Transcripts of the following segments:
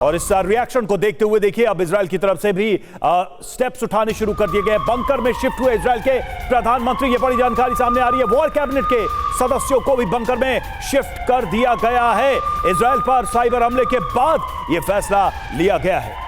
और इस रिएक्शन को देखते हुए देखिए अब इजराइल की तरफ से भी स्टेप्स उठाने शुरू कर दिए गए। बंकर में शिफ्ट हुए इजराइल के प्रधानमंत्री, ये बड़ी जानकारी सामने आ रही है। वॉर कैबिनेट के सदस्यों को भी बंकर में शिफ्ट कर दिया गया है। इजराइल पर साइबर हमले के बाद यह फैसला लिया गया है।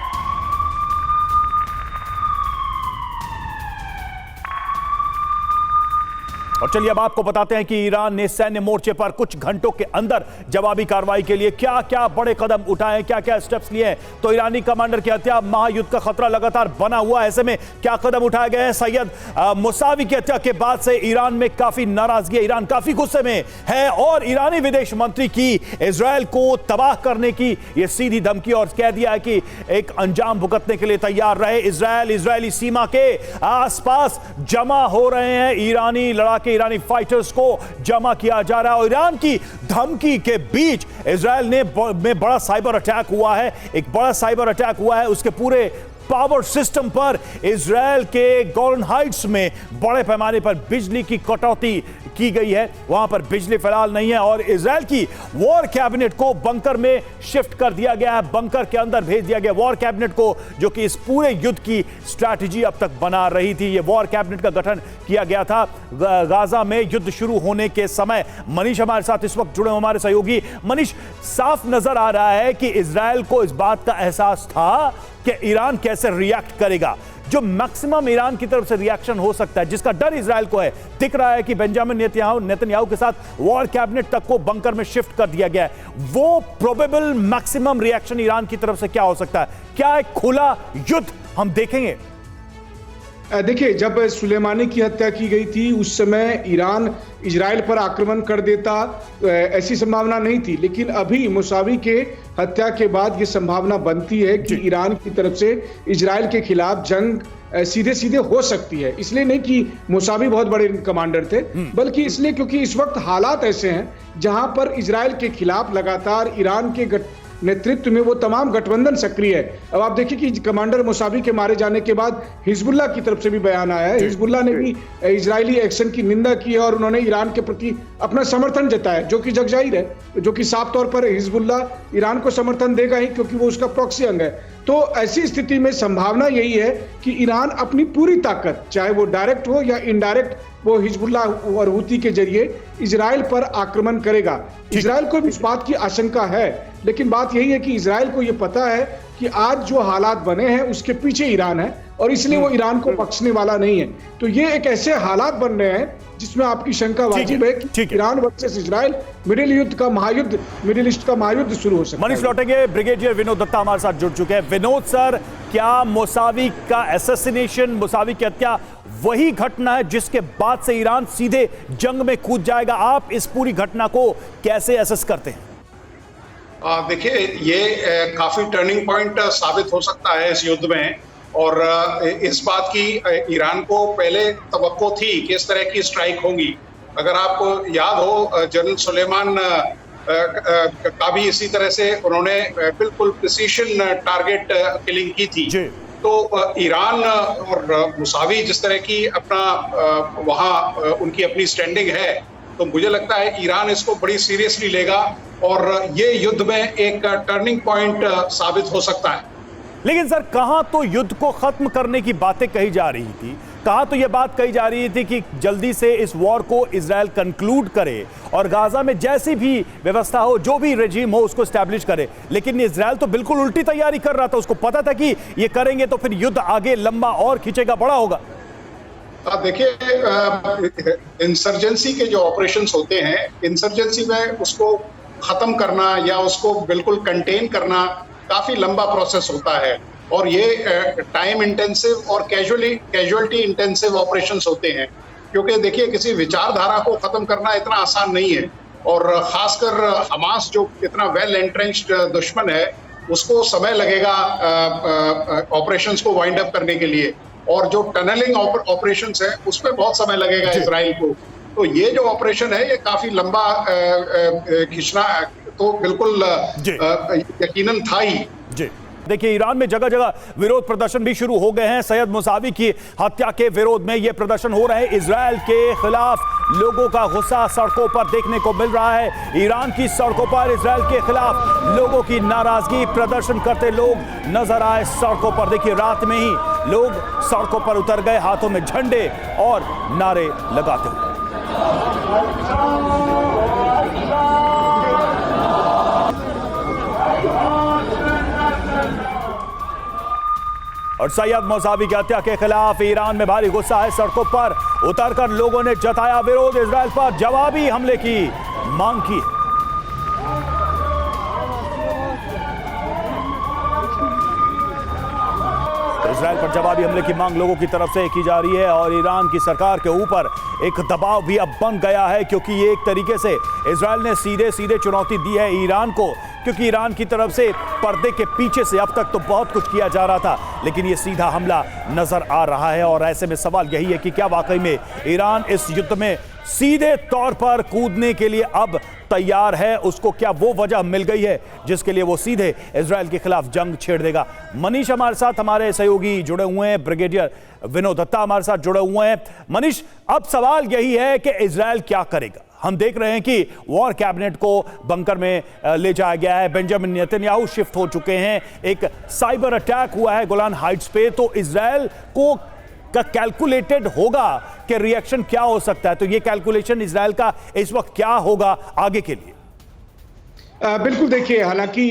और चलिए अब आपको बताते हैं कि ईरान ने सैन्य मोर्चे पर कुछ घंटों के अंदर जवाबी कार्रवाई के लिए क्या क्या बड़े कदम उठाए, क्या क्या स्टेप्स लिए हैं। तो ईरानी कमांडर की हत्या, महायुद्ध का खतरा लगातार बना हुआ है, ऐसे में क्या कदम उठाए गए हैं। सैयद मुसावी की हत्या के बाद से ईरान में काफी नाराजगी है, ईरान काफी गुस्से में है और ईरानी विदेश मंत्री की इजराइल को तबाह करने की यह सीधी धमकी और कह दिया है कि एक अंजाम भुगतने के लिए तैयार रहे। इजरायली सीमा के आसपास जमा हो रहे हैं ईरानी लड़ाके, ईरानी फाइटर्स को जमा किया जा रहा है। और ईरान की धमकी के बीच इजराइल में बड़ा साइबर अटैक हुआ है, एक बड़ा साइबर अटैक हुआ है। उसके पूरे पावर सिस्टम पर इजराइल के गोलन हाइट्स में बड़े पैमाने पर बिजली की कटौती की गई है, वहां पर बिजली फिलहाल नहीं है और इजराइल की वॉर कैबिनेट को बंकर में शिफ्ट कर दिया गया है, बंकर के अंदर भेज दिया गया वॉर कैबिनेट को, जो कि इस पूरे युद्ध की स्ट्रैटेजी अब तक बना रही थी। ये वॉर कैबिनेट का गठन किया गया था गाजा में युद्ध शुरू होने के समय। मनीष हमारे साथ इस वक्त जुड़े, हमारे सहयोगी। मनीष, साफ नजर आ रहा है कि इजराइल को इस बात का एहसास था कि ईरान कैसे रिएक्ट करेगा। जो मैक्सिमम ईरान की तरफ से रिएक्शन हो सकता है, जिसका डर इजराइल को है, दिख रहा है कि बेंजामिन नेतन्याहू के साथ वॉर कैबिनेट तक को बंकर में शिफ्ट कर दिया गया है। वो प्रोबेबल मैक्सिमम रिएक्शन ईरान की तरफ से क्या हो सकता है? क्या एक खुला युद्ध हम देखेंगे? देखिए, जब सुलेमानी की हत्या की गई थी उस समय ईरान इजराइल पर आक्रमण कर देता, ऐसी संभावना नहीं थी। लेकिन अभी मुसावी के हत्या के बाद ये संभावना बनती है कि ईरान की तरफ से इजराइल के खिलाफ जंग सीधे सीधे हो सकती है। इसलिए नहीं कि मुसावी बहुत बड़े कमांडर थे, बल्कि इसलिए क्योंकि इस वक्त हालात ऐसे हैं जहां पर इजराइल के खिलाफ लगातार ईरान के नेतृत्व में वो तमाम गठबंधन सक्रिय है। अब आप देखिए कि कमांडर मुसावी के मारे जाने के बाद हिजबुल्लाह की तरफ से भी बयान आया है। हिजबुल्लाह ने भी इजरायली एक्शन की निंदा की है और उन्होंने ईरान के प्रति अपना समर्थन जताया, जो कि जगजाहिर है, जो कि साफ तौर पर हिजबुल्लाह ईरान को समर्थन देगा ही, क्योंकि वो उसका प्रॉक्सी अंग है। तो ऐसी स्थिति में संभावना यही है कि ईरान अपनी पूरी ताकत, चाहे वो डायरेक्ट हो या इनडायरेक्ट, वो हिजबुल्लाह और हुती के जरिए इजराइल पर आक्रमण करेगा। इजराइल को भी इस बात की आशंका है, लेकिन बात यही है कि इजराइल को यह पता है कि आज जो हालात बने हैं उसके पीछे ईरान है और इसलिए वो ईरान को बख्शने वाला नहीं है। तो ये एक ऐसे हालात बन रहे हैं जिसमें आपकी शंका वाजिब है कि Iran versus Israel middle east का महायुद्ध शुरू हो सकता है। मनीष लौटेंगे। ब्रिगेडियर विनोद दत्ता हमारे साथ जुड़ चुके हैं। विनोद सर, क्या मुसावी का एसेसिनेशन, मुसावी की हत्या वही घटना है जिसके बाद से ईरान सीधे जंग में कूद जाएगा? आप इस पूरी घटना को कैसे एसेस करते हैं? देखिए, ये काफी टर्निंग पॉइंट साबित हो सकता है इस युद्ध में और इस बात की ईरान को पहले तवक्को थी कि इस तरह की स्ट्राइक होगी। अगर आपको याद हो, जनरल सुलेमान का भी इसी तरह से उन्होंने बिल्कुल प्रिसीशन टारगेट किलिंग की थी। तो ईरान और मुसावी जिस तरह की अपना वहाँ उनकी अपनी स्टैंडिंग है, तो मुझे लगता है ईरान इसको बड़ी सीरियसली लेगा और ये युद्ध में एक टर्निंग पॉइंट साबित हो सकता है। लेकिन सर, कहां तो युद्ध को खत्म करने की बातें कही जा रही थी, कहां तो यह बात कही जा रही थी कि जल्दी से इस वॉर को इजराइल कंक्लूड करे और गाजा में जैसी भी व्यवस्था हो, जो भी रेजिम हो, उसको एस्टैब्लिश करे। लेकिन इजराइल तो बिल्कुल उल्टी तैयारी कर रहा था। उसको पता था कि ये करेंगे तो फिर युद्ध आगे लंबा और खींचेगा, बड़ा होगा। देखिए, इंसर्जेंसी के जो ऑपरेशंस होते हैं, इंसर्जेंसी में उसको खत्म करना या उसको बिल्कुल कंटेन करना काफी लंबा प्रोसेस होता है और ये टाइम इंटेंसिव और कैजुअलिटी इंटेंसिव ऑपरेशंस होते हैं। क्योंकि देखिए, किसी विचारधारा को खत्म करना इतना आसान नहीं है और खासकर हमास जो इतना वेल एंट्रेंच्ड दुश्मन है, उसको समय लगेगा ऑपरेशंस को वाइंड अप करने के लिए। और जो टनलिंग ऑपरेशंस है उसमें बहुत समय लगेगा इजराइल को। तो ये जो ऑपरेशन है ये काफी लंबा खींचना तो बिल्कुल यकीनन था ही। देखिए ईरान में जगह जगह विरोध प्रदर्शन भी शुरू हो गए हैं। सैयद मुसावी की हत्या के विरोध में ये प्रदर्शन हो रहे हैं। इजराइल के खिलाफ लोगों का गुस्सा सड़कों पर देखने को मिल रहा है। ईरान की सड़कों पर इजराइल के खिलाफ लोगों की नाराजगी, प्रदर्शन करते लोग नजर आए सड़कों पर। देखिए रात में ही लोग सड़कों पर उतर गए, हाथों में झंडे और नारे लगाते हुए। और सैयद मौसावी की हत्या के खिलाफ ईरान में भारी गुस्सा है। सड़कों पर उतरकर लोगों ने जताया विरोध, इजराइल पर जवाबी हमले की मांग की। इजराइल पर जवाबी हमले की मांग लोगों की तरफ से की जा रही है और ईरान की सरकार के ऊपर एक दबाव भी अब बन गया है, क्योंकि ये एक तरीके से इजराइल ने सीधे सीधे चुनौती दी है ईरान को, क्योंकि ईरान की तरफ से पर्दे के पीछे से अब तक तो बहुत कुछ किया जा रहा था, लेकिन ये सीधा हमला नजर आ रहा है। और ऐसे में सवाल यही है कि क्या वाकई में ईरान इस युद्ध में सीधे तौर पर कूदने के लिए अब तैयार है? उसको क्या वो वजह मिल गई है जिसके लिए वो सीधे इजराइल के खिलाफ जंग छेड़ देगा? मनीष हमारे साथ, हमारे सहयोगी जुड़े हुए हैं, ब्रिगेडियर विनोद दत्ता हमारे साथ जुड़े हुए हैं। मनीष, अब सवाल यही है कि इजराइल क्या करेगा? हम देख रहे हैं कि वॉर कैबिनेट को बंकर में ले जाया गया है, बेंजामिन नेतन्याहू शिफ्ट हो चुके हैं, एक साइबर अटैक हुआ है गोलान हाइट्स पे, तो इजराइल को का कैलकुलेटेड होगा कि रिएक्शन क्या हो सकता है? तो ये कैलकुलेशन इजराइल का इस वक्त क्या होगा आगे के लिए? बिल्कुल, देखिए, हालांकि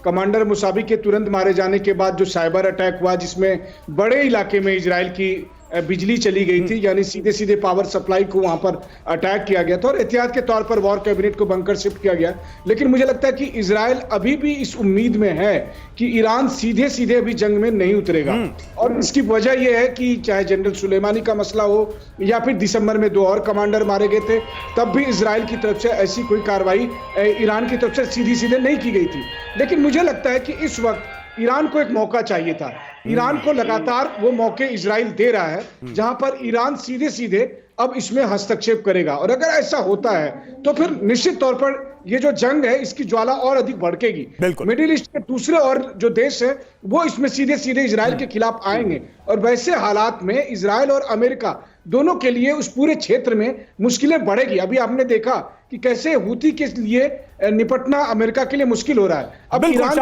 कमांडर मुसावी के तुरंत मारे जाने के बाद जो साइबर अटैक हुआ जिसमें बड़े इलाके में इजराइल की बिजली चली गई थी, यानी सीधे सीधे पावर सप्लाई को वहां पर अटैक किया गया था और एहतियात के तौर पर वॉर कैबिनेट को बंकर शिफ्ट किया गया। लेकिन मुझे लगता है कि इजराइल अभी भी इस उम्मीद में है कि ईरान सीधे सीधे अभी जंग में नहीं उतरेगा और इसकी वजह यह है कि चाहे जनरल सुलेमानी का मसला हो या फिर दिसंबर में 2 और कमांडर मारे गए थे, तब भी इजराइल की तरफ से ऐसी कोई कार्रवाई ईरान की तरफ से सीधी सीधे नहीं की गई थी। लेकिन मुझे लगता है कि इस वक्त ईरान को एक मौका चाहिए था। ईरान को लगातार वो मौके इजराइल दे रहा है जहां पर ईरान सीधे सीधे अब इसमें हस्तक्षेप करेगा और अगर ऐसा होता है तो फिर निश्चित तौर पर ये जो जंग है इसकी ज्वाला और अधिक भड़केगी। मिडिल ईस्ट के दूसरे और जो देश है वो इसमें सीधे सीधे इजराइल के खिलाफ आएंगे और वैसे हालात में इजराइल और अमेरिका दोनों के लिए उस पूरे क्षेत्र में मुश्किलें बढ़ेगी। अभी आपने देखा कि कैसे हूती के लिए निपटना अमेरिका के लिए मुश्किल हो रहा है। अब ईरान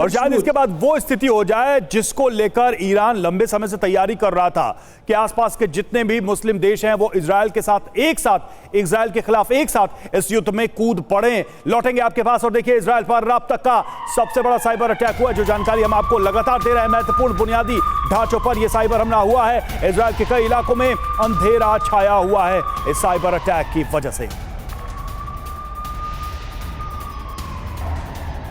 और शायद इसके बाद वो स्थिति हो जाए जिसको लेकर ईरान लंबे समय से तैयारी कर रहा था कि आसपास के जितने भी मुस्लिम देश हैं वो इजराइल के साथ इजराइल के खिलाफ एक साथ इस युद्ध में कूद पड़े। लौटेंगे आपके पास और देखिए इजराइल पर अब तक का सबसे बड़ा साइबर अटैक हुआ है, जो जानकारी हम आपको लगातार दे रहे हैं। महत्वपूर्ण बुनियादी ढांचों पर यह साइबर हमला हुआ है। इजराइल के कई इलाकों में अंधेरा छाया हुआ है इस साइबर अटैक की वजह से।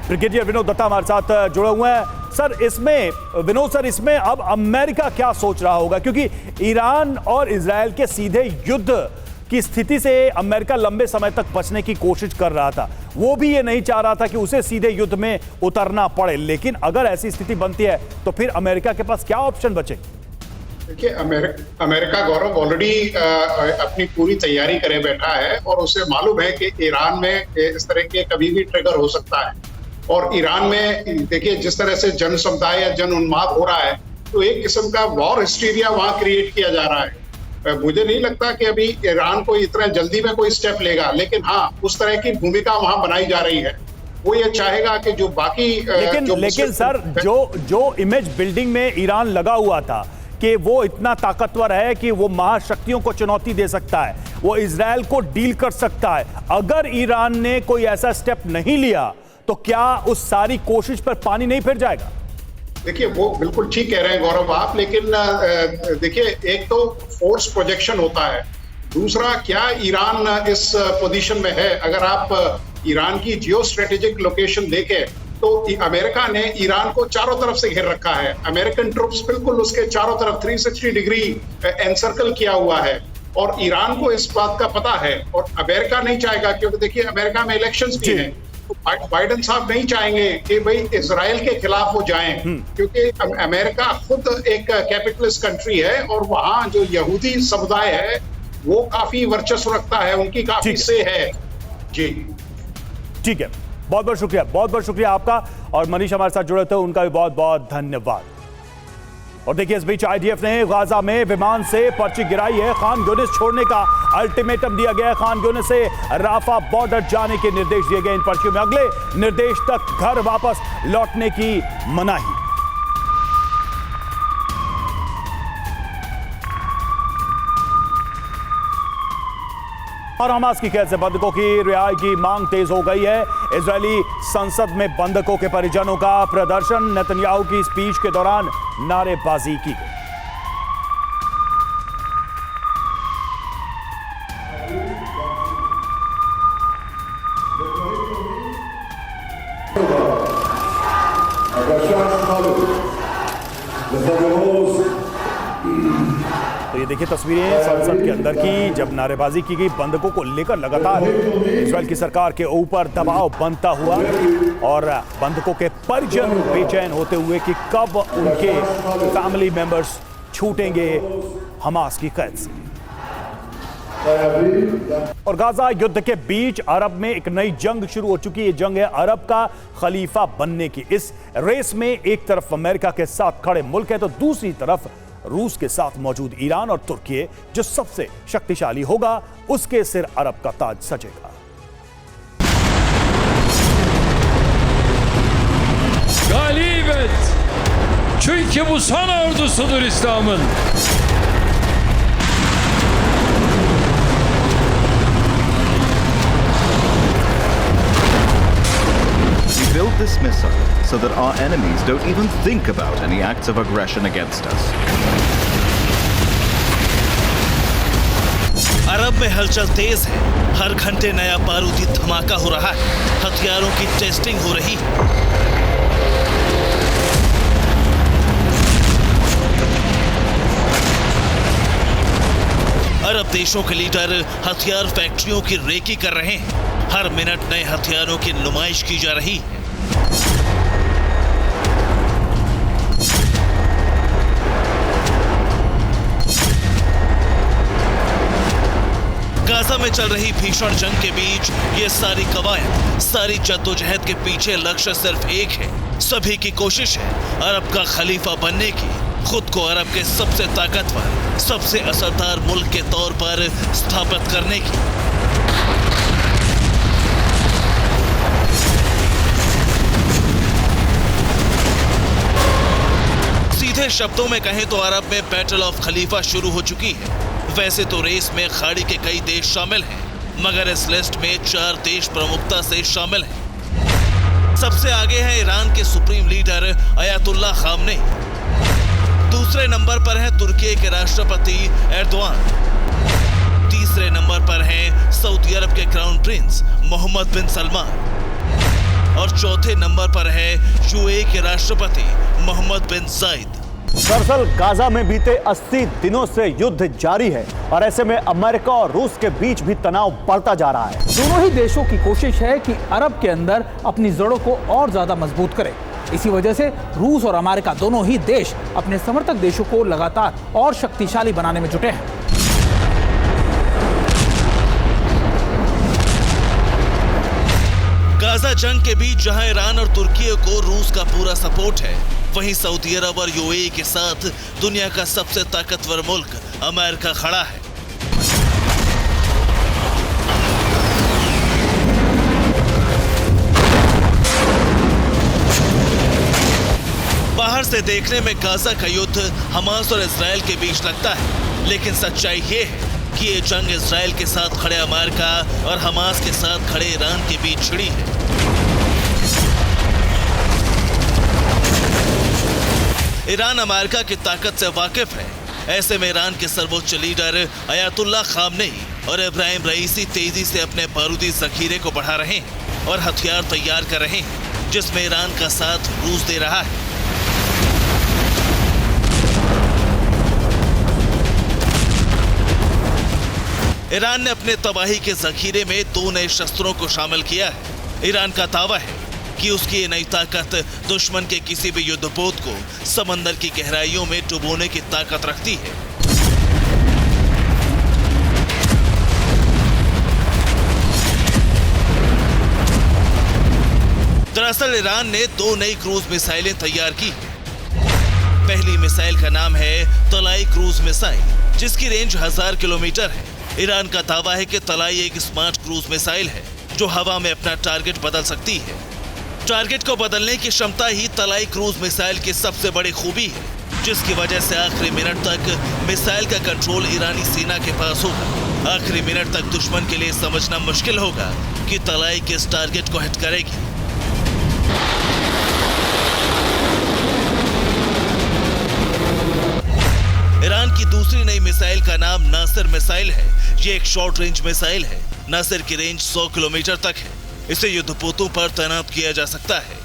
ब्रिगेडियर विनोद दत्ता हमारे साथ जुड़े हुए हैं। सर, इसमें अब अमेरिका क्या सोच रहा होगा, क्योंकि ईरान और इजराइल के सीधे युद्ध की स्थिति से अमेरिका लंबे समय तक बचने की कोशिश कर रहा था। वो भी ये नहीं चाह रहा था कि उसे सीधे युद्ध में उतरना पड़े, लेकिन अगर ऐसी स्थिति बनती है तो फिर अमेरिका के पास क्या ऑप्शन बचे? देखिए, अमेरिका गौरव ऑलरेडी अपनी पूरी तैयारी करे बैठा है और उसे मालूम है कि ईरान में इस तरह के कभी भी ट्रिगर हो सकता है। और ईरान में देखिए जिस तरह से जन समुदाय या जन उन्माद हो रहा है, तो एक किस्म का वॉर हिस्टीरिया वहां क्रिएट किया जा रहा है। मुझे नहीं लगता कि अभी ईरान को इतना जल्दी में कोई स्टेप लेगा, लेकिन हाँ, उस तरह की भूमिका वहां बनाई जा रही है। वो ये चाहेगा कि जो बाकी लेकिन सर, जो इमेज बिल्डिंग में ईरान लगा हुआ था कि वो इतना ताकतवर है कि वो महाशक्तियों को चुनौती दे सकता है, वो इजराइल को डील कर सकता है, अगर ईरान ने कोई ऐसा स्टेप नहीं लिया तो क्या उस सारी कोशिश पर पानी नहीं फिर जाएगा? देखिए, वो बिल्कुल ठीक कह रहे हैं गौरव आप, लेकिन देखिए, एक तो फोर्स प्रोजेक्शन होता है, दूसरा क्या ईरान इस पोजीशन में है। अगर आप ईरान की जियो स्ट्रेटेजिक लोकेशन देखें तो अमेरिका ने ईरान को चारों तरफ से घेर रखा है। अमेरिकन ट्रुप्स बिल्कुल उसके चारों तरफ 360 डिग्री एनसर्कल किया हुआ है और ईरान को इस बात का पता है और अमेरिका नहीं चाहेगा, क्योंकि देखिए अमेरिका में इलेक्शंस भी हैं, तो बाइडेन साहब नहीं चाहेंगे कि भाई इजराइल के खिलाफ वो जाएं, क्योंकि अमेरिका खुद एक कैपिटलिस्ट कंट्री है और वहां जो यहूदी समुदाय है वो काफी वर्चस्व रखता है, उनकी काफी से है। जी ठीक है। बहुत बहुत शुक्रिया आपका। और मनीष हमारे साथ जुड़े थे, उनका भी बहुत बहुत धन्यवाद। और देखिए, इस बीच आईडीएफ ने गाजा में विमान से पर्ची गिराई है। खान यूनिस छोड़ने का अल्टीमेटम दिया गया है। खान यूनिस से राफा बॉर्डर जाने के निर्देश दिए गए। इन पर्चियों में अगले निर्देश तक घर वापस लौटने की मनाही। और हमास की कैद से बंधकों की रिहाई की मांग तेज हो गई है। इजरायली संसद में बंधकों के परिजनों का प्रदर्शन। नेतन्याहू की स्पीच के दौरान नारेबाजी की गई। तो ये देखिए तस्वीरें संसद के अंदर की, जब नारेबाजी की गई। बंधकों को लेकर लगातार इजरायल की सरकार के ऊपर दबाव बनता हुआ और बंधकों के परिजन बेचैन होते हुए कि कब उनके फैमिली मेंबर्स छूटेंगे हमास की कैद से। और गाजा युद्ध के बीच अरब में एक नई जंग शुरू हो चुकी है। जंग है अरब का खलीफा बनने की। इस रेस में एक तरफ अमेरिका के साथ खड़े मुल्क है तो दूसरी तरफ रूस के साथ मौजूद ईरान और तुर्की। जो सबसे शक्तिशाली होगा उसके सिर अरब का ताज सजेगा। Galibet! Çünkü bu son ordusudur İslam'ın. We built this missile so that our enemies don't even think about any acts of aggression against us. अरब में हलचल तेज है। हर घंटे नया बारूदी धमाका हो रहा है। हथियारों की टेस्टिंग हो रही है। अरब देशों के लीडर हथियार फैक्ट्रियों की रेकी कर रहे हैं। हर मिनट नए हथियारों की नुमाइश की जा रही है। गाजा में चल रही भीषण जंग के बीच ये सारी कवायद, सारी जद्दोजहद के पीछे लक्ष्य सिर्फ एक है। सभी की कोशिश है अरब का खलीफा बनने की, खुद को अरब के सबसे ताकतवर, सबसे असरदार मुल्क के तौर पर स्थापित करने की। सीधे शब्दों में कहें तो अरब में बैटल ऑफ खलीफा शुरू हो चुकी है। वैसे तो रेस में खाड़ी के कई देश शामिल हैं, मगर इस लिस्ट में 4 देश प्रमुखता से शामिल हैं। सबसे आगे है ईरान के सुप्रीम लीडर अयातुल्ला खामनेई। दूसरे नंबर पर है तुर्की के राष्ट्रपति एर्दोआन। तीसरे नंबर पर है सऊदी अरब के क्राउन प्रिंस मोहम्मद बिन सलमान। और चौथे नंबर पर है यूएई के राष्ट्रपति मोहम्मद बिन जायद। दरअसल गाजा में बीते 80 दिनों से युद्ध जारी है और ऐसे में अमेरिका और रूस के बीच भी तनाव बढ़ता जा रहा है। दोनों ही देशों की कोशिश है कि अरब के अंदर अपनी जड़ों को और ज्यादा मजबूत करें। इसी वजह से रूस और अमेरिका दोनों ही देश अपने समर्थक देशों को लगातार और शक्तिशाली बनाने में जुटे हैं। गाजा जंग के बीच जहां ईरान और तुर्की को रूस का पूरा सपोर्ट है, वहीं सऊदी अरब और यूएई के साथ दुनिया का सबसे ताकतवर मुल्क अमेरिका खड़ा है। बाहर से देखने में गाजा का युद्ध हमास और इजराइल के बीच लगता है, लेकिन सच्चाई ये है कि ये जंग इजराइल के साथ खड़े अमेरिका और हमास के साथ खड़े ईरान के बीच छिड़ी है। ईरान अमेरिका की ताकत से वाकिफ है। ऐसे में ईरान के सर्वोच्च लीडर अयातुल्ला खामनेई और इब्राहिम रईसी तेजी से अपने बारूदी जखीरे को बढ़ा रहे हैं और हथियार तैयार कर रहे हैं, जिसमें ईरान का साथ रूस दे रहा है। ईरान ने अपने तबाही के जखीरे में 2 नए शस्त्रों को शामिल किया है। ईरान का दावा है कि उसकी ये नई ताकत दुश्मन के किसी भी युद्धपोत को समंदर की गहराइयों में डुबोने की ताकत रखती है। दरअसल ईरान ने 2 नई क्रूज मिसाइलें तैयार की हैं। पहली मिसाइल का नाम है तलाई क्रूज मिसाइल, जिसकी रेंज 1000 किलोमीटर है। ईरान का दावा है कि तलाई एक स्मार्ट क्रूज मिसाइल है जो हवा में अपना टारगेट बदल सकती है। टारगेट को बदलने की क्षमता ही तलाई क्रूज मिसाइल की सबसे बड़ी खूबी है, जिसकी वजह से आखिरी मिनट तक मिसाइल का कंट्रोल ईरानी सेना के पास होगा। आखिरी मिनट तक दुश्मन के लिए समझना मुश्किल होगा कि तलाई किस टारगेट को हिट करेगी। ईरान की दूसरी नई मिसाइल का नाम नासिर मिसाइल है। ये एक शॉर्ट रेंज मिसाइल है। नासिर की रेंज 100 किलोमीटर तक है। इसे युद्धपोतों पर तैनात किया जा सकता है।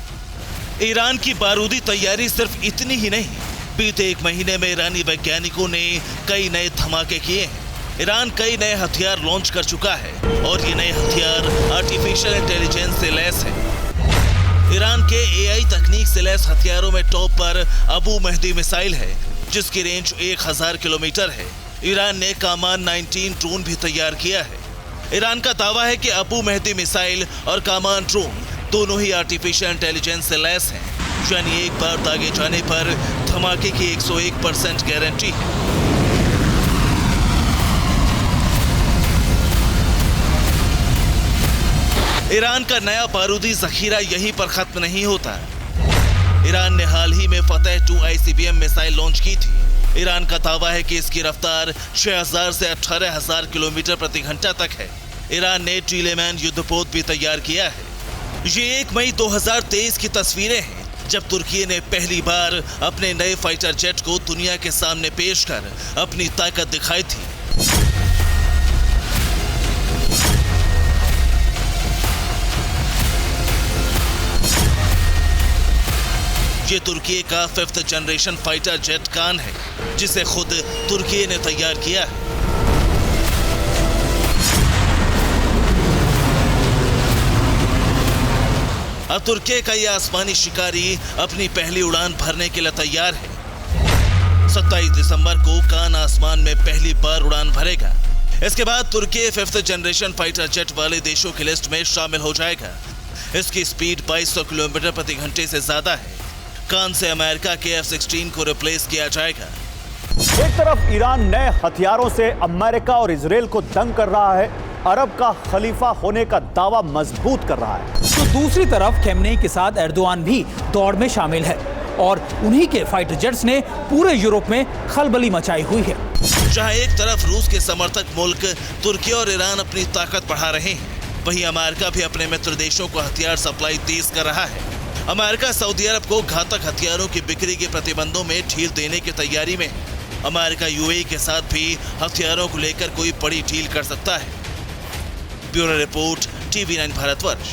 ईरान की बारूदी तैयारी सिर्फ इतनी ही नहीं, बीते 1 महीने में ईरानी वैज्ञानिकों ने कई नए धमाके किए हैं। ईरान कई नए हथियार लॉन्च कर चुका है और ये नए हथियार आर्टिफिशियल इंटेलिजेंस से लैस है। ईरान के AI तकनीक से लैस हथियारों में टॉप पर अबू मेहदी मिसाइल है, जिसकी रेंज 1000 किलोमीटर है। ईरान ने कामान 19 ड्रोन भी तैयार किया है। ईरान का दावा है कि अबू मेहदी मिसाइल और कामान ड्रोन दोनों ही आर्टिफिशियल इंटेलिजेंस से लैस हैं, यानी एक बार दागे जाने पर धमाके की 101% गारंटी है। ईरान का नया बारूदी जखीरा यहीं पर खत्म नहीं होता। ईरान ने हाल ही में फतेह 2 ICBM मिसाइल लॉन्च की थी। ईरान का दावा है कि इसकी रफ्तार 6000 से 18000 किलोमीटर प्रति घंटा तक है। ईरान ने टीलेमैन युद्धपोत भी तैयार किया है। ये 1 मई 2023 की तस्वीरें हैं, जब तुर्की ने पहली बार अपने नए फाइटर जेट को दुनिया के सामने पेश कर अपनी ताकत दिखाई थी। ये तुर्की का 5th जनरेशन फाइटर जेट कान है, जिसे खुद तुर्की ने तैयार किया है। अब तुर्की का यह आसमानी शिकारी अपनी पहली उड़ान भरने के लिए तैयार है। 27 दिसंबर को कान आसमान में पहली बार उड़ान भरेगा। इसके बाद तुर्की 5th जनरेशन फाइटर जेट वाले देशों की लिस्ट में शामिल हो जाएगा। इसकी स्पीड 2200 किलोमीटर प्रति घंटे से ज्यादा है। कान से अमेरिका के F-16 को रिप्लेस किया जाएगा। एक तरफ ईरान नए हथियारों से अमेरिका और इजराइल को दंग कर रहा है, अरब का खलीफा होने का दावा मजबूत कर रहा है, तो दूसरी तरफ खेमनेई के साथ एर्दोआन भी दौड़ में शामिल है और उन्हीं के फाइटर जेट्स ने पूरे यूरोप में खलबली मचाई हुई है। जहां एक तरफ रूस के समर्थक मुल्क तुर्की और ईरान अपनी ताकत बढ़ा रहे हैं, वहीं अमेरिका भी अपने मित्र देशों को हथियार सप्लाई तेज कर रहा है। अमेरिका सऊदी अरब को घातक हथियारों की बिक्री के प्रतिबंधों में ढील देने की तैयारी में है। अमेरिका UAE के साथ भी हथियारों को लेकर कोई बड़ी डील कर सकता है। Bureau report, TV9 Bharatvarsh.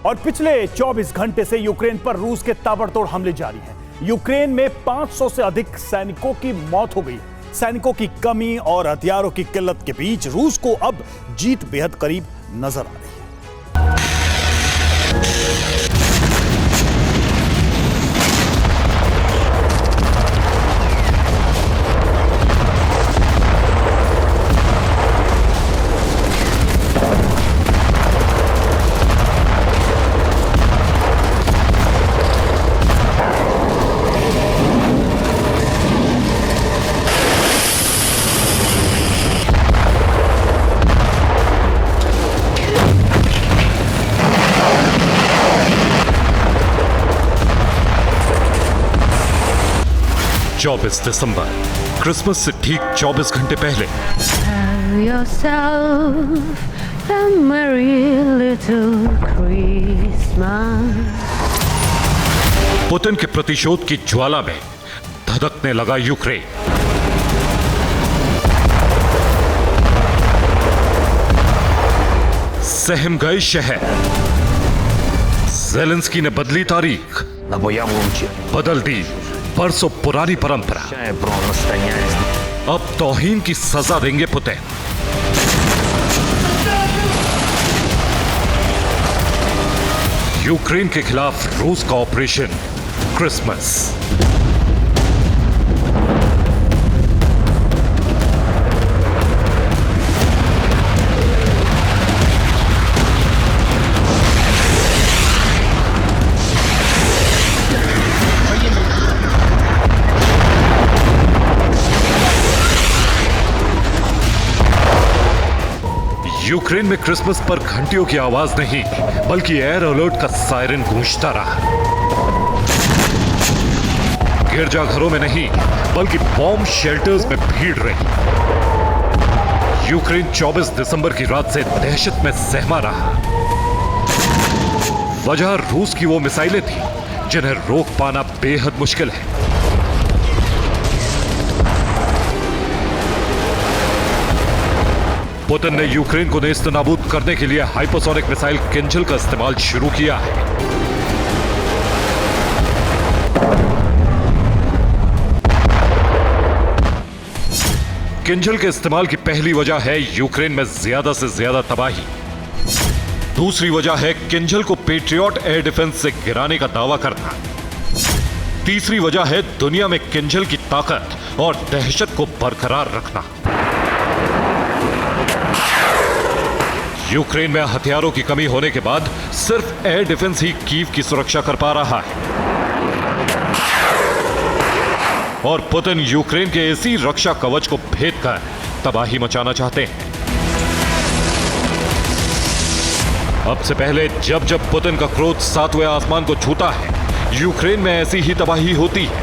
और पिछले 24 घंटे से यूक्रेन पर रूस के ताबड़तोड़ हमले जारी हैं। यूक्रेन में 500 से अधिक सैनिकों की मौत हो गई। सैनिकों की कमी और हथियारों की किल्लत के बीच रूस को अब जीत बेहद करीब नजर आ रही है। चौबीस दिसंबर, क्रिसमस से ठीक 24 घंटे पहले पुतिन के प्रतिशोध की ज्वाला में धधकने लगा यूक्रेन। सहम गए शहर। ज़ेलेंस्की ने बदली तारीख, बदल दी बरसों पुरानी परंपरा। अब तौहीन की सजा देंगे पुतिन। यूक्रेन के खिलाफ रूस का ऑपरेशन क्रिसमस। यूक्रेन में क्रिसमस पर घंटियों की आवाज नहीं, बल्कि एयर अलर्ट का सायरन गूंजता रहा। गिरजाघरों में नहीं, बल्कि बॉम्ब शेल्टर्स में भीड़ रही। यूक्रेन 24 दिसंबर की रात से दहशत में सहमा रहा। वजह रूस की वो मिसाइलें थी जिन्हें रोक पाना बेहद मुश्किल है। पुतिन ने यूक्रेन को नेस्तनाबूद करने के लिए हाइपरसोनिक मिसाइल किंजल का इस्तेमाल शुरू किया है। किंजल के इस्तेमाल की पहली वजह है यूक्रेन में ज्यादा से ज्यादा तबाही। दूसरी वजह है किंजल को पेट्रियट एयर डिफेंस से गिराने का दावा करना। तीसरी वजह है दुनिया में किंजल की ताकत और दहशत को बरकरार रखना। यूक्रेन में हथियारों की कमी होने के बाद सिर्फ एयर डिफेंस ही कीव की सुरक्षा कर पा रहा है, और पुतिन यूक्रेन के इसी रक्षा कवच को भेद कर तबाही मचाना चाहते हैं। अब से पहले जब जब पुतिन का क्रोध 7वें आसमान को छूता है, यूक्रेन में ऐसी ही तबाही होती है।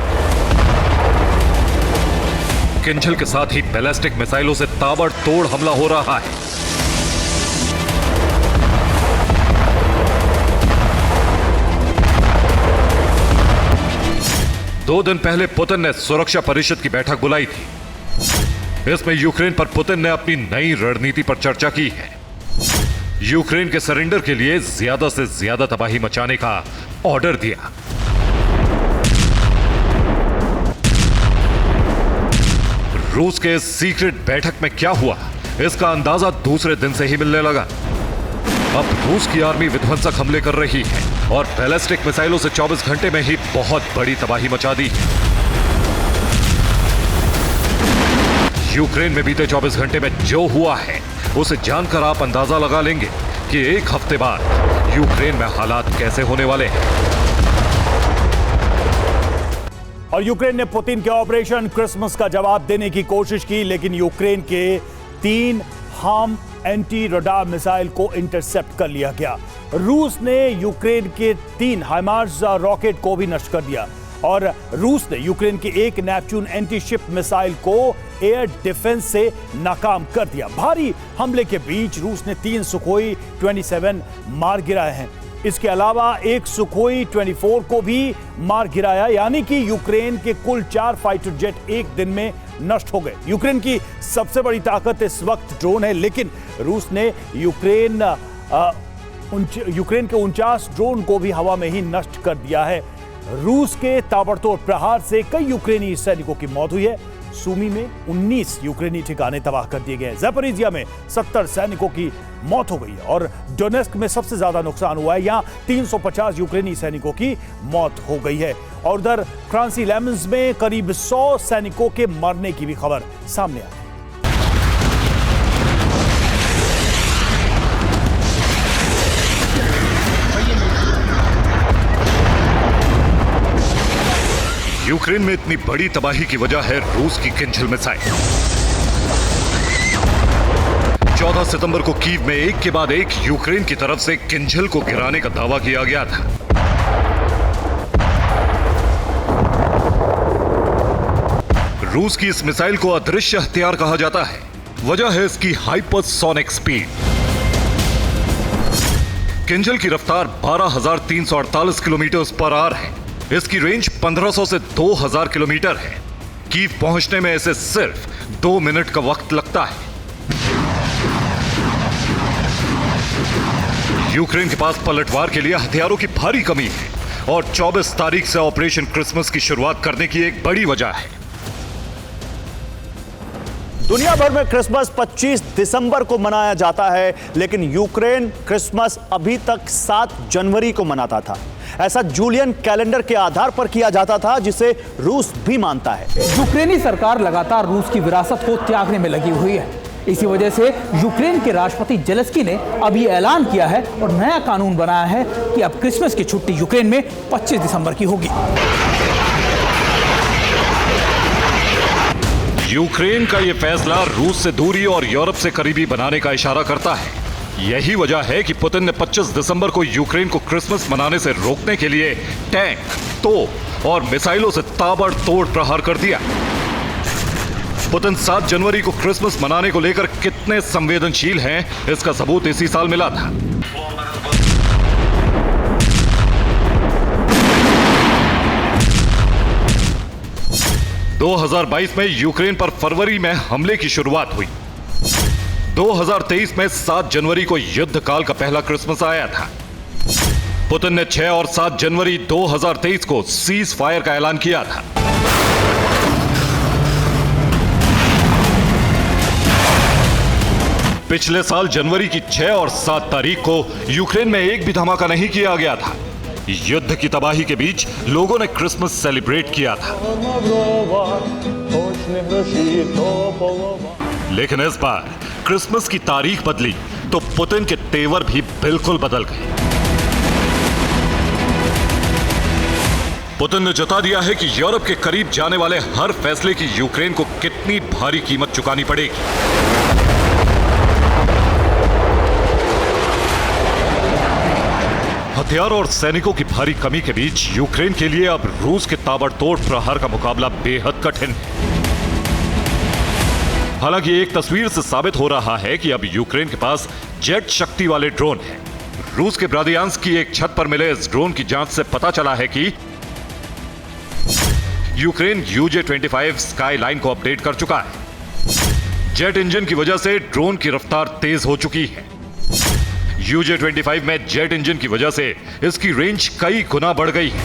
किंजल के साथ ही बैलिस्टिक मिसाइलों से ताबड़तोड़ हमला हो रहा है। दो दिन पहले पुतिन ने सुरक्षा परिषद की बैठक बुलाई थी। इसमें यूक्रेन पर पुतिन ने अपनी नई रणनीति पर चर्चा की है। यूक्रेन के सरेंडर के लिए ज्यादा से ज्यादा तबाही मचाने का ऑर्डर दिया। रूस के सीक्रेट बैठक में क्या हुआ, इसका अंदाजा दूसरे दिन से ही मिलने लगा। अब रूस की आर्मी विध्वंसक हमले कर रही है और बैलिस्टिक मिसाइलों से 24 घंटे में ही बहुत बड़ी तबाही मचा दी है। यूक्रेन में बीते 24 घंटे में जो हुआ है, उसे जानकर आप अंदाजा लगा लेंगे कि एक हफ्ते बाद यूक्रेन में हालात कैसे होने वाले हैं। और यूक्रेन ने पुतिन के ऑपरेशन क्रिसमस का जवाब देने की कोशिश की, लेकिन यूक्रेन के 3 हार्म एंटी रडार मिसाइल को इंटरसेप्ट कर लिया गया। रूस ने यूक्रेन के 3 हाइमार्स रॉकेट को भी नष्ट कर दिया, और रूस ने यूक्रेन के 1 नेपच्यून एंटी शिप मिसाइल को एयर डिफेंस से नाकाम कर दिया। भारी हमले के बीच रूस ने 3 सुखोई 27 मार गिराए हैं। इसके अलावा 1 सुखोई 24 को भी मार गिराया, यानी कि यूक्रेन के कुल 4 फाइटर जेट एक दिन में नष्ट हो गए। यूक्रेन की सबसे बड़ी ताकत इस वक्त ड्रोन है, लेकिन रूस ने यूक्रेन के 49 ड्रोन को भी हवा में ही नष्ट कर दिया है। रूस के ताबड़तोड़ प्रहार से कई यूक्रेनी सैनिकों की मौत हुई है। सूमी में 19 यूक्रेनी ठिकाने तबाह कर दिए गए। ज़ैपोरिजिया में 70 सैनिकों की मौत हो गई है, और डोनेस्क में सबसे ज्यादा नुकसान हुआ है। यहां 350 यूक्रेनी सैनिकों की मौत हो गई है, और उधर फ्रांसी लेमन्स में करीब 100 सैनिकों के मरने की भी खबर सामने आई। यूक्रेन में इतनी बड़ी तबाही की वजह है रूस की किंजल मिसाइल। 14 सितंबर को कीव में एक के बाद एक यूक्रेन की तरफ से किंजल को गिराने का दावा किया गया था। रूस की इस मिसाइल को अदृश्य हथियार कहा जाता है। वजह है इसकी हाइपरसोनिक स्पीड। किंजल की रफ्तार 12,348 किलोमीटर पर आवर है। इसकी रेंज 1500 से 2000 किलोमीटर है। कीव पहुंचने में इसे सिर्फ 2 मिनट का वक्त लगता है। यूक्रेन के पास पलटवार के लिए हथियारों की भारी कमी है, और 24 तारीख से ऑपरेशन क्रिसमस की शुरुआत करने की एक बड़ी वजह है। दुनिया भर में क्रिसमस 25 दिसंबर को मनाया जाता है, लेकिन यूक्रेन क्रिसमस अभी तक 7 जनवरी को मनाता था। ऐसा जूलियन कैलेंडर के आधार पर किया जाता था, जिसे रूस भी मानता है। यूक्रेनी सरकार लगातार रूस की विरासत को त्यागने में लगी हुई है। इसी वजह से यूक्रेन के राष्ट्रपति जेलेंस्की ने अभी ऐलान किया है और नया कानून बनाया है कि अब क्रिसमस की छुट्टी यूक्रेन में 25 दिसंबर की होगी। यूक्रेन का यह फैसला रूस से दूरी और यूरोप से करीबी बनाने का इशारा करता है। यही वजह है कि पुतिन ने 25 दिसंबर को यूक्रेन को क्रिसमस मनाने से रोकने के लिए टैंक, तोप और मिसाइलों से ताबड़तोड़ प्रहार कर दिया। पुतिन 7 जनवरी को क्रिसमस मनाने को लेकर कितने संवेदनशील हैं, इसका सबूत इसी साल मिला था। – 2022 में यूक्रेन पर फरवरी में हमले की शुरुआत हुई। 2023 में 7 जनवरी को युद्ध काल का पहला क्रिसमस आया था। पुतिन ने 6 और 7 जनवरी 2023 को सीज फायर का ऐलान किया था। पिछले साल जनवरी की 6 और 7 तारीख को यूक्रेन में एक भी धमाका नहीं किया गया था। युद्ध की तबाही के बीच लोगों ने क्रिसमस सेलिब्रेट किया था। लेकिन इस बार क्रिसमस की तारीख बदली तो पुतिन के तेवर भी बिल्कुल बदल गए। पुतिन ने जता दिया है कि यूरोप के करीब जाने वाले हर फैसले की यूक्रेन को कितनी भारी कीमत चुकानी पड़ेगी। हथियार और सैनिकों की भारी कमी के बीच यूक्रेन के लिए अब रूस के ताबड़तोड़ प्रहार का मुकाबला बेहद कठिन है। हालांकि एक तस्वीर से साबित हो रहा है कि अब यूक्रेन के पास जेट शक्ति वाले ड्रोन हैं। रूस के ब्रादियांस्क की एक छत पर मिले इस ड्रोन की जांच से पता चला है कि यूक्रेन UJ-25 स्काई लाइन को अपडेट कर चुका है। जेट इंजन की वजह से ड्रोन की रफ्तार तेज हो चुकी है। UJ-25 में जेट इंजन की वजह से इसकी रेंज कई गुना बढ़ गई है।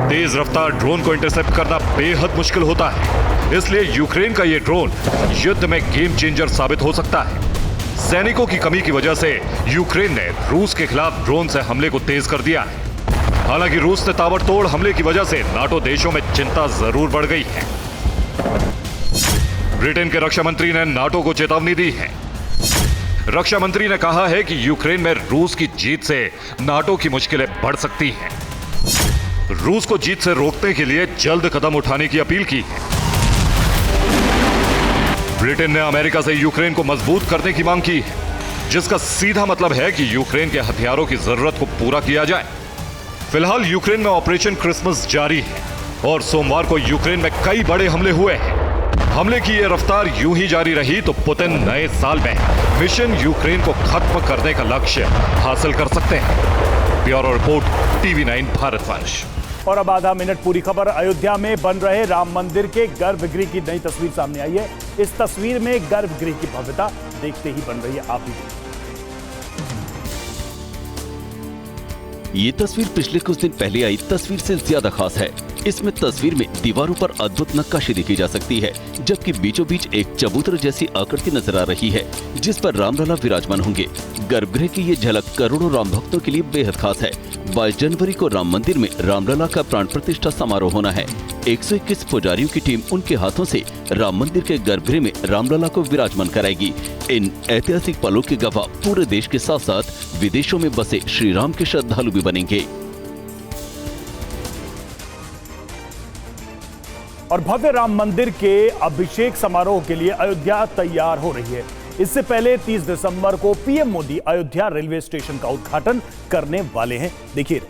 तेज रफ्तार ड्रोन को इंटरसेप्ट करना बेहद मुश्किल होता है, इसलिए यूक्रेन का यह ड्रोन युद्ध में गेम चेंजर साबित हो सकता है। सैनिकों की कमी की वजह से यूक्रेन ने रूस के खिलाफ ड्रोन से हमले को तेज कर दिया है। हालांकि रूस ने ताबड़तोड़ हमले की वजह से नाटो देशों में चिंता जरूर बढ़ गई है। ब्रिटेन के रक्षा मंत्री ने नाटो को चेतावनी दी है। रक्षा मंत्री ने कहा है कि यूक्रेन में रूस की जीत से नाटो की मुश्किलें बढ़ सकती हैं। रूस को जीत से रोकने के लिए जल्द कदम उठाने की अपील की है। ब्रिटेन ने अमेरिका से यूक्रेन को मजबूत करने की मांग की है, जिसका सीधा मतलब है कि यूक्रेन के हथियारों की जरूरत को पूरा किया जाए। फिलहाल यूक्रेन में ऑपरेशन क्रिसमस जारी है और सोमवार को यूक्रेन में कई बड़े हमले हुए हैं। हमले की यह रफ्तार यूं ही जारी रही तो पुतिन नए साल में मिशन यूक्रेन को खत्म करने का लक्ष्य हासिल कर सकते हैं। Bureau report, TV9 Bharatvarsh. और अब आधा मिनट पूरी खबर। अयोध्या में बन रहे राम मंदिर के गर्भगृह की नई तस्वीर सामने आई है। इस तस्वीर में गर्भगृह की भव्यता देखते ही बन रही है। आप भी देखिए। ये तस्वीर पिछले कुछ दिन पहले आई तस्वीर से ज्यादा खास है। इसमें तस्वीर में दीवारों पर अद्भुत नक्काशी देखी जा सकती है, जबकि बीचों बीच एक चबूतर जैसी आकृति नजर आ रही है, जिस पर रामलला विराजमान होंगे। गर्भगृह की ये झलक करोड़ों राम भक्तों के लिए बेहद खास है। 22 जनवरी को राम मंदिर में रामलला का प्राण प्रतिष्ठा समारोह होना है। 121 पुजारियों की टीम उनके हाथों से राम मंदिर के गर्भगृह में रामलला को विराजमान कराएगी। इन ऐतिहासिक पलों के गवाह पूरे देश के साथ साथ विदेशों में बसे श्री राम के श्रद्धालु भी बनेंगे। और भव्य राम मंदिर के अभिषेक समारोह के लिए अयोध्या तैयार हो रही है। इससे पहले 30 दिसंबर को PM Modi Ayodhya railway station का उद्घाटन करने वाले हैं। देखिए,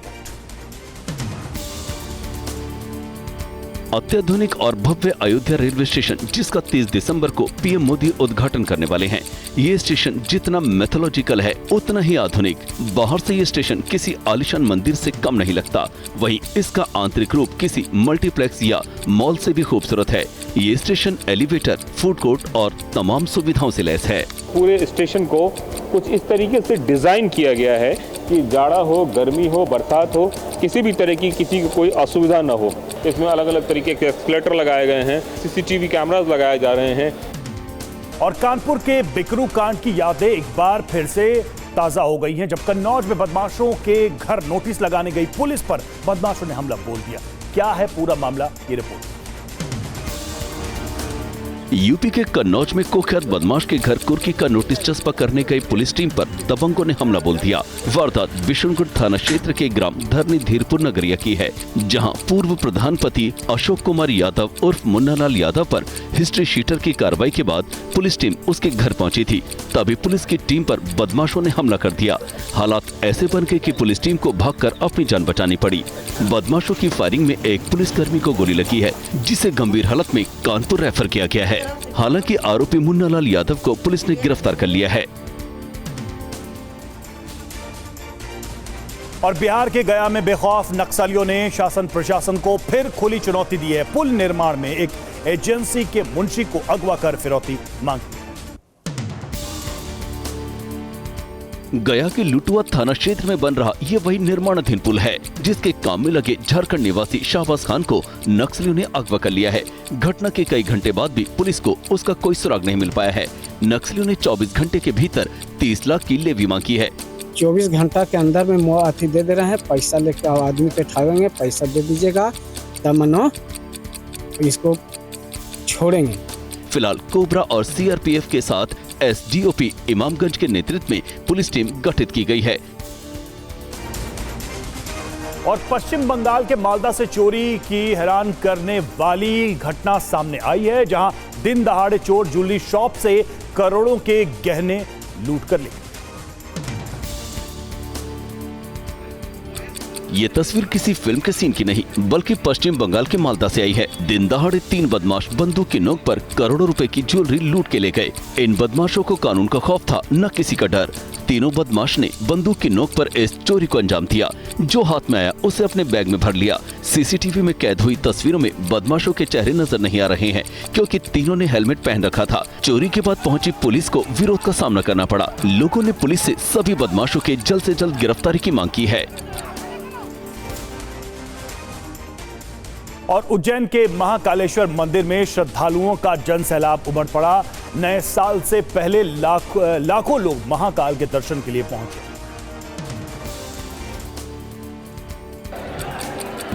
अत्याधुनिक और भव्य अयोध्या रेलवे स्टेशन, जिसका 30 दिसंबर को पीएम मोदी उद्घाटन करने वाले हैं। ये स्टेशन जितना मैथोलॉजिकल है उतना ही आधुनिक। बाहर से ये स्टेशन किसी आलीशान मंदिर से कम नहीं लगता, वहीं इसका आंतरिक रूप किसी मल्टीप्लेक्स या मॉल से भी खूबसूरत है। ये स्टेशन एलिवेटर, फूड कोर्ट और तमाम सुविधाओं से लैस है। पूरे स्टेशन को कुछ इस तरीके से डिजाइन किया गया है कि जाड़ा हो, गर्मी हो, बरसात हो, किसी भी तरह की किसी को कोई असुविधा न हो। इसमें अलग अलग तरीके के एस्केलेटर लगाए गए हैं, CCTV कैमरास लगाए जा रहे हैं। और कानपुर के बिकरू कांड की यादें एक बार फिर से ताजा हो गई हैं, जब कन्नौज में बदमाशों के घर नोटिस लगाने गई पुलिस पर बदमाशों ने हमला बोल दिया। क्या है पूरा मामला, ये रिपोर्ट। यूपी के कन्नौज में कुख्यात बदमाश के घर कुर्की का नोटिस चस्पा करने गई पुलिस टीम पर दबंगों ने हमला बोल दिया। वारदात बिशुनगढ़ थाना क्षेत्र के ग्राम धरनी धीरपुर नगरिया की है, जहां पूर्व प्रधानपति अशोक कुमार यादव उर्फ मुन्नालाल यादव पर हिस्ट्री शीटर की कार्रवाई के बाद पुलिस टीम उसके घर पहुंची थी। तभी पुलिस की टीम पर बदमाशों ने हमला कर दिया। हालात ऐसे बन गए कि पुलिस टीम को भागकर अपनी जान बचानी पड़ी। बदमाशों की फायरिंग में एक पुलिसकर्मी को गोली लगी है, जिसे गंभीर हालत में कानपुर रेफर किया गया है। हालांकि आरोपी मुन्नालाल यादव को पुलिस ने गिरफ्तार कर लिया है। और बिहार के गया में बेखौफ नक्सलियों ने शासन प्रशासन को फिर खुली चुनौती दी है। पुल निर्माण में एक एजेंसी के मुंशी को अगवा कर फिरौती मांगी। गया के लुटुआ थाना क्षेत्र में बन रहा ये वही निर्माणाधीन पुल है, जिसके काम में लगे झारखंड निवासी शाहबाज खान को नक्सलियों ने अगवा कर लिया है। घटना के कई घंटे बाद भी पुलिस को उसका कोई सुराग नहीं मिल पाया है। नक्सलियों ने 24 घंटे के भीतर 30 लाख की लेवी मांगी है। 24 घंटा के अंदर में मुआवजा दे रहे हैं। पैसा लेकर आदमी पे ठावेंगे, पैसा दे दीजिएगा तब मनो इसको छोड़ेंगे। फिलहाल कोबरा और सीआरपीएफ के साथ एसडीओपी इमामगंज के नेतृत्व में पुलिस टीम गठित की गई है। और पश्चिम बंगाल के मालदा से चोरी की हैरान करने वाली घटना सामने आई है, जहां दिन दहाड़े चोर ज्वेलरी शॉप से करोड़ों के गहने लूट कर ले गए। ये तस्वीर किसी फिल्म के सीन की नहीं, बल्कि पश्चिम बंगाल के मालदा से आई है। दिन दहाड़े 3 बदमाश बंदूक की नोक पर करोड़ों रुपए की ज्वेलरी लूट के ले गए। इन बदमाशों को कानून का खौफ था, न किसी का डर। तीनों बदमाश ने बंदूक की नोक पर इस चोरी को अंजाम दिया। जो हाथ में आया उसे अपने बैग में भर लिया। सीसीटीवी में कैद हुई तस्वीरों में बदमाशों के चेहरे नजर नहीं आ रहे हैं, क्योंकि तीनों ने हेलमेट पहन रखा था। चोरी के बाद पहुंची पुलिस को विरोध का सामना करना पड़ा। लोगों ने पुलिस से सभी बदमाशों के जल्द से जल्द गिरफ्तारी की मांग की है। और उज्जैन के महाकालेश्वर मंदिर में श्रद्धालुओं का जनसैलाब उमड़ पड़ा। नए साल से पहले लाखों लोग महाकाल के दर्शन के लिए पहुंचे।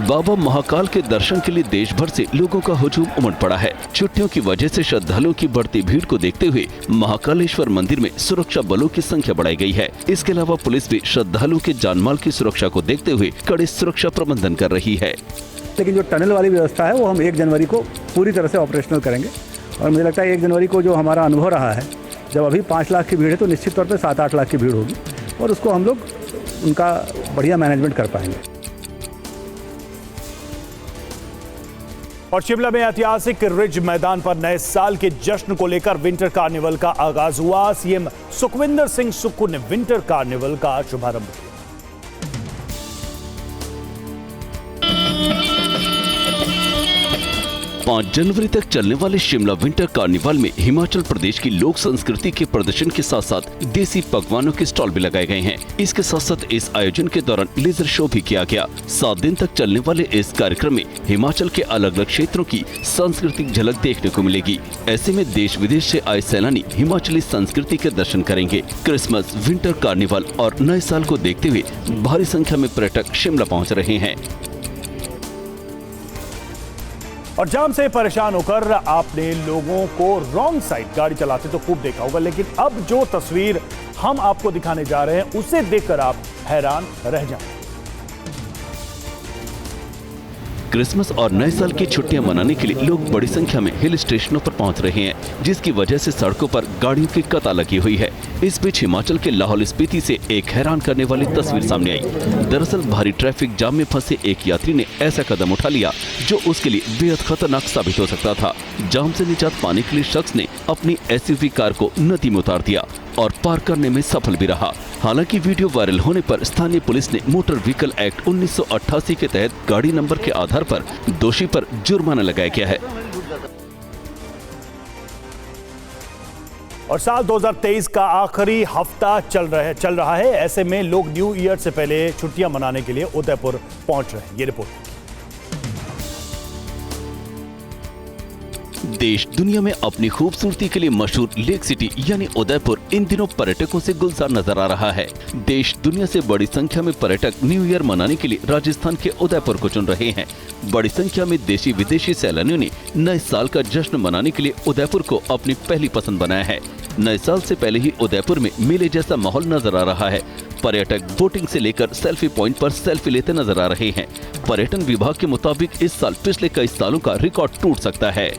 बाबा महाकाल के दर्शन के लिए देश भर से लोगों का हुजूम उमड़ पड़ा है। छुट्टियों की वजह से श्रद्धालुओं की बढ़ती भीड़ को देखते हुए महाकालेश्वर मंदिर में सुरक्षा बलों की संख्या बढ़ाई गई है। इसके अलावा पुलिस भी श्रद्धालुओं के जानमाल की सुरक्षा को देखते हुए कड़े सुरक्षा प्रबंधन कर रही है। लेकिन जो टनल वाली व्यवस्था है वो हम 1 जनवरी को पूरी तरह से ऑपरेशनल करेंगे। और मुझे लगता है 1 जनवरी को जो हमारा अनुभव रहा है, जब अभी 5 लाख की भीड़ है तो निश्चित तौर पे 7-8 लाख की भीड़ होगी, और उसको हम लोग उनका बढ़िया मैनेजमेंट कर पाएंगे। और शिमला में ऐतिहासिक रिज मैदान पर नए साल के जश्न को लेकर विंटर कार्निवल का आगाज हुआ। सीएम सुखविंदर सिंह सुक्खू ने विंटर कार्निवल का शुभारंभ किया। 5 जनवरी तक चलने वाले शिमला विंटर कार्निवाल में हिमाचल प्रदेश की लोक संस्कृति के प्रदर्शन के साथ साथ देसी पकवानों के स्टॉल भी लगाए गए हैं। इसके साथ साथ इस आयोजन के दौरान लेजर शो भी किया गया। 7 दिन तक चलने वाले इस कार्यक्रम में हिमाचल के अलग अलग क्षेत्रों की सांस्कृतिक झलक देखने को मिलेगी। ऐसे में देश विदेश से आए सैलानी हिमाचली संस्कृति के दर्शन करेंगे। क्रिसमस, विंटर कार्निवाल और नए साल को देखते हुए भारी संख्या में पर्यटक शिमला पहुँच रहे हैं। और जाम से परेशान होकर आपने लोगों को रॉन्ग साइड गाड़ी चलाते तो खूब देखा होगा, लेकिन अब जो तस्वीर हम आपको दिखाने जा रहे हैं उसे देखकर आप हैरान रह जाएंगे। क्रिसमस और नए साल की छुट्टियां मनाने के लिए लोग बड़ी संख्या में हिल स्टेशनों पर पहुंच रहे हैं, जिसकी वजह से सड़कों पर गाड़ियों की कतार लगी हुई है। इस बीच हिमाचल के लाहौल स्पीति से एक हैरान करने वाली तस्वीर सामने आई। दरअसल भारी ट्रैफिक जाम में फंसे एक यात्री ने ऐसा कदम उठा लिया जो उसके लिए बेहद खतरनाक साबित हो सकता था। जाम से निजात पाने के लिए शख्स ने अपनी एसयूवी कार को नदी में उतार दिया और पार करने में सफल भी रहा। हालांकि वीडियो वायरल होने पर स्थानीय पुलिस ने मोटर व्हीकल एक्ट 1988 के तहत गाड़ी नंबर के आधार पर दोषी पर जुर्माना लगाया गया है। और साल 2023 का आखिरी हफ्ता चल रहा है। ऐसे में लोग न्यू ईयर से पहले छुट्टियां मनाने के लिए उदयपुर पहुंच रहे हैं। ये रिपोर्ट। देश दुनिया में अपनी खूबसूरती के लिए मशहूर लेक सिटी यानी उदयपुर इन दिनों पर्यटकों से गुलजार नजर आ रहा है। देश दुनिया से बड़ी संख्या में पर्यटक न्यू ईयर मनाने के लिए राजस्थान के उदयपुर को चुन रहे हैं। बड़ी संख्या में देशी विदेशी सैलानियों ने नए साल का जश्न मनाने के लिए उदयपुर को अपनी पहली पसंद बनाया है। नए साल से पहले ही उदयपुर में मेले जैसा माहौल नजर आ रहा है। पर्यटक बोटिंग से लेकर सेल्फी पॉइंट पर सेल्फी लेते नजर आ रहे हैं। पर्यटन विभाग के मुताबिक इस साल पिछले कई सालों का रिकॉर्ड टूट सकता है।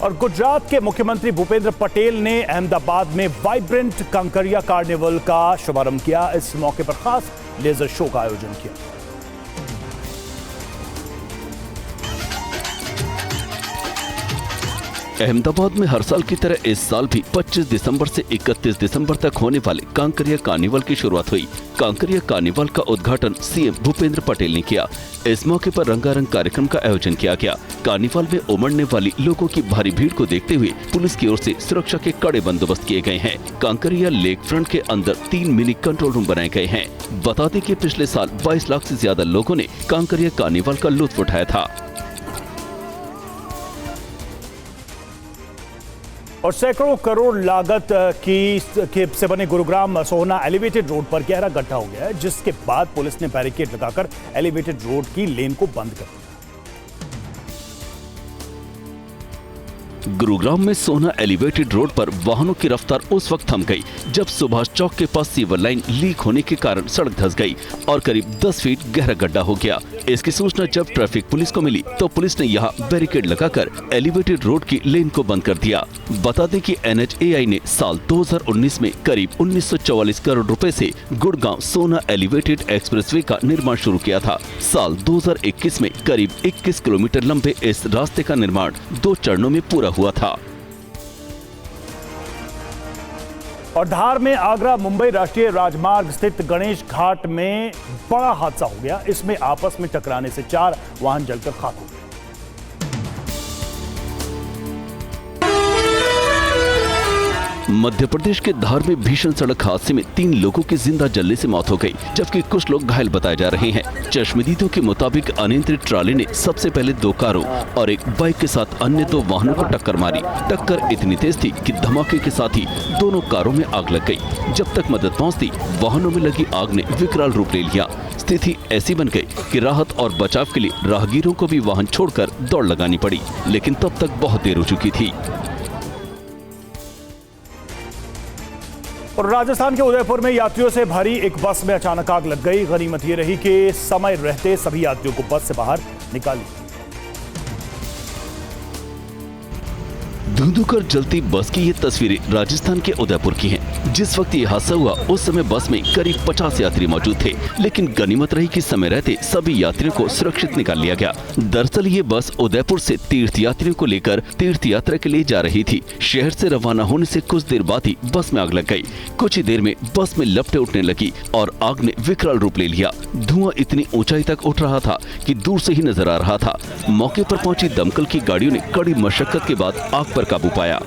और गुजरात के मुख्यमंत्री भूपेंद्र पटेल ने अहमदाबाद में वाइब्रेंट कांकरिया कार्निवल का शुभारंभ किया। इस मौके पर खास लेजर शो का आयोजन किया। अहमदाबाद में हर साल की तरह इस साल भी 25 दिसंबर से 31 दिसंबर तक होने वाले कांकरिया कार्निवल की शुरुआत हुई। कांकरिया कार्निवल का उद्घाटन सीएम भूपेंद्र पटेल ने किया। इस मौके पर रंगारंग कार्यक्रम का आयोजन किया गया। कार्निवल में उमड़ने वाली लोगों की भारी भीड़ को देखते हुए पुलिस की ओर से सुरक्षा के कड़े बंदोबस्त किए गए हैं। कांकरिया लेक फ्रंट के अंदर 3 मिनी कंट्रोल रूम बनाए गए हैं। बता दें कि पिछले साल 22 लाख से ज्यादा लोगों ने कांकरिया कार्निवल का लुत्फ उठाया था। और सैकड़ों करोड़ लागत से बने गुरुग्राम सोहना एलिवेटेड रोड पर गहरा गड्ढा हो गया है, जिसके बाद पुलिस ने बैरिकेड लगाकर एलिवेटेड रोड की लेन को बंद कर दिया। गुरुग्राम में सोहना एलिवेटेड रोड पर वाहनों की रफ्तार उस वक्त थम गई जब सुभाष चौक के पास सीवर लाइन लीक होने के कारण सड़क धंस गई और करीब 10 फीट गहरा गड्ढा हो गया। इसकी सूचना जब ट्रैफिक पुलिस को मिली तो पुलिस ने यहां बैरिकेड लगाकर एलिवेटेड रोड की लेन को बंद कर दिया। बता दें कि NHAI ने साल 2019 में करीब 1944 करोड़ रुपए से गुड़गांव सोहना एलिवेटेड एक्सप्रेसवे का निर्माण शुरू किया था। साल 2021 में करीब 21 किलोमीटर लंबे इस रास्ते का निर्माण 2 चरणों में पूरा हुआ था। और धार में आगरा मुंबई राष्ट्रीय राजमार्ग स्थित गणेश घाट में बड़ा हादसा हो गया। इसमें आपस में टकराने से 4 वाहन जलकर खाक हो गए। मध्य प्रदेश के धार में भीषण सड़क हादसे में 3 लोगों की जिंदा जलने से मौत हो गई, जबकि कुछ लोग घायल बताए जा रहे हैं। चश्मदीदों के मुताबिक अनियंत्रित ट्राली ने सबसे पहले 2 कारों और एक बाइक के साथ अन्य 2 वाहनों को टक्कर मारी। टक्कर इतनी तेज थी कि धमाके के साथ ही दोनों कारों में आग लग गई। जब तक मदद पहुंचती, वाहनों में लगी आग ने विकराल रूप ले लिया। स्थिति ऐसी बन गई कि राहत और बचाव के लिए राहगीरों को भी वाहन छोड़कर दौड़ लगानी पड़ी, लेकिन तब तक बहुत देर हो चुकी थी। और राजस्थान के उदयपुर में यात्रियों से भरी एक बस में अचानक आग लग गई। गनीमत ये रही कि समय रहते सभी यात्रियों को बस से बाहर निकाल लिया। धुंधुकर जलती बस की ये तस्वीरें राजस्थान के उदयपुर की हैं। जिस वक्त ये हादसा हुआ उस समय बस में करीब 50 यात्री मौजूद थे, लेकिन गनीमत रही कि समय रहते सभी यात्रियों को सुरक्षित निकाल लिया गया। दरअसल ये बस उदयपुर से तीर्थ यात्रियों को लेकर तीर्थ यात्रा के लिए जा रही थी। शहर से रवाना होने से कुछ देर बाद ही बस में आग लग गई। कुछ ही देर में बस में लपटें उठने लगी और आग ने विकराल रूप ले लिया। धुआं इतनी ऊंचाई तक उठ रहा था कि दूर से ही नजर आ रहा था। मौके पर पहुंची दमकल की गाड़ियों ने कड़ी मशक्कत के बाद आग पर काबू पाया।